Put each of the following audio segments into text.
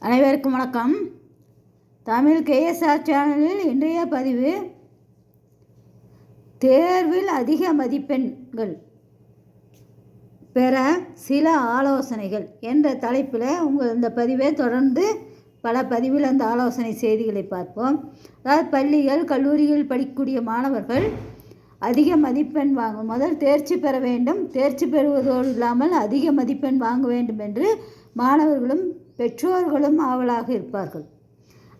அனைவருக்கும் வணக்கம். தமிழ் கேஎஸ்ஆர் சேனலில் இன்றைய பதிவு தேர்வில் அதிக மதிப்பெண்கள் பெற சில ஆலோசனைகள் என்ற தலைப்பில் இந்த பதிவை தொடர்ந்து பல பதிவில் அந்த ஆலோசனை செய்திகளை பார்ப்போம். அதாவது பள்ளிகள் கல்லூரிகள் படிக்கக்கூடிய மாணவர்கள் அதிக மதிப்பெண் வாங்கும் முதல் தேர்ச்சி பெற வேண்டும். தேர்ச்சி பெறுவதோடு இல்லாமல் அதிக மதிப்பெண் வாங்க வேண்டும் என்று மாணவர்களும் பெற்றோர்களும் ஆவலாக இருப்பார்கள்.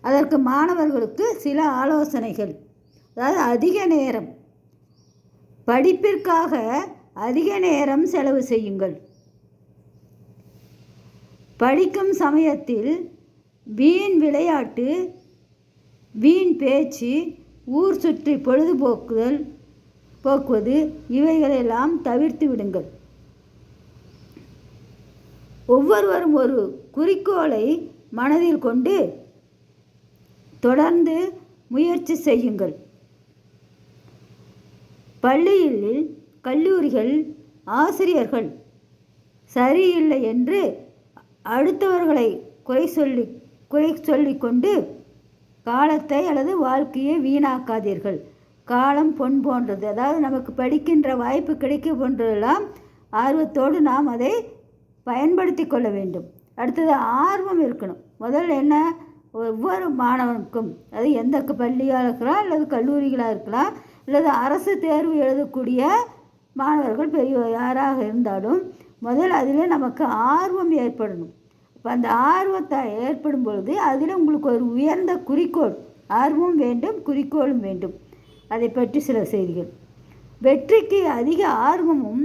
அதற்கு மாணவர்களுக்கு சில ஆலோசனைகள். அதாவது அதிக நேரம் படிப்பிற்காக அதிக நேரம் செலவு செய்யுங்கள். படிக்கும் சமயத்தில் வீண் விளையாட்டு, வீண் பேச்சு, ஊர் சுற்றி போக்குவது இவைகளெல்லாம் தவிர்த்து விடுங்கள். ஒவ்வொருவரும் ஒரு குறிக்கோளை மனதில் கொண்டு தொடர்ந்து முயற்சி செய்யுங்கள். பள்ளியில் கல்லூரிகள் ஆசிரியர்கள் சரியில்லை என்று அடுத்தவர்களை குறை சொல்லி கொண்டு காலத்தை அல்லது வாழ்க்கையை வீணாக்காதீர்கள். காலம் பொன் போன்றது. அதாவது நமக்கு படிக்கின்ற வாய்ப்பு கிடைக்க போன்றதெல்லாம் ஆர்வத்தோடு நாம் அதை பயன்படுத்தி கொள்ள வேண்டும். அடுத்தது ஆர்வம் இருக்கணும். முதல்ல என்ன, ஒவ்வொரு மாணவனுக்கும் அது எந்த பள்ளியாக இருக்கலாம் அல்லது கல்லூரிகளாக இருக்கலாம் அல்லது அரசு தேர்வு எழுதக்கூடிய மாணவர்கள் யாராக இருந்தாலும் முதல் அதில் நமக்கு ஆர்வம் ஏற்படணும். இப்போ அந்த ஆர்வத்தை ஏற்படும் பொழுது அதில் உங்களுக்கு ஒரு உயர்ந்த குறிக்கோள், ஆர்வம் வேண்டும், குறிக்கோளும் வேண்டும். அதை பற்றி சில செய்திகள். வெற்றிக்கு அதிக ஆர்வமும்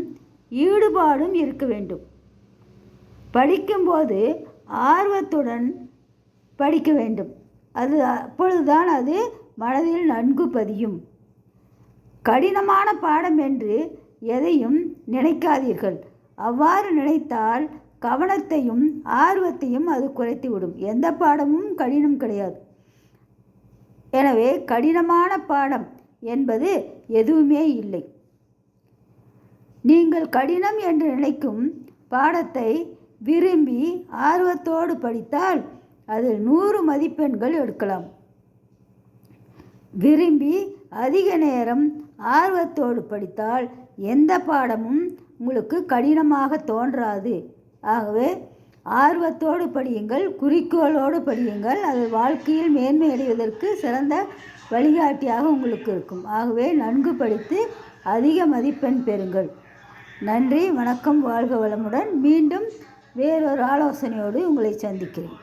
ஈடுபாடும் இருக்க வேண்டும். படிக்கும்போது ஆர்வத்துடன் படிக்க வேண்டும். அப்பொழுதுதான் அது மனதில் நன்கு பதியும். கடினமான பாடம் என்று எதையும் நினைக்காதீர்கள். அவ்வாறு நினைத்தால் கவனத்தையும் ஆர்வத்தையும் அது குறைத்துவிடும். எந்த பாடமும் கடினம் கிடையாது. எனவே கடினமான பாடம் என்பது எதுவுமே இல்லை. நீங்கள் கடினம் என்று நினைக்கும் பாடத்தை விரும்பி ஆர்வத்தோடு படித்தால் அதில் 100 மதிப்பெண்கள் எடுக்கலாம். விரும்பி அதிக நேரம் ஆர்வத்தோடு படித்தால் எந்த பாடமும் உங்களுக்கு கடினமாக தோன்றாது. ஆகவே ஆர்வத்தோடு படியுங்கள், குறிக்கோளோடு படியுங்கள். அது வாழ்க்கையில் மேன்மை அடைவதற்கு சிறந்த வழிகாட்டியாக உங்களுக்கு இருக்கும். ஆகவே நன்கு படித்து அதிக மதிப்பெண் பெறுங்கள். நன்றி, வணக்கம், வாழ்க வளமுடன். மீண்டும் வேறொரு ஆலோசனையோடு உங்களை சந்திக்கிறேன்.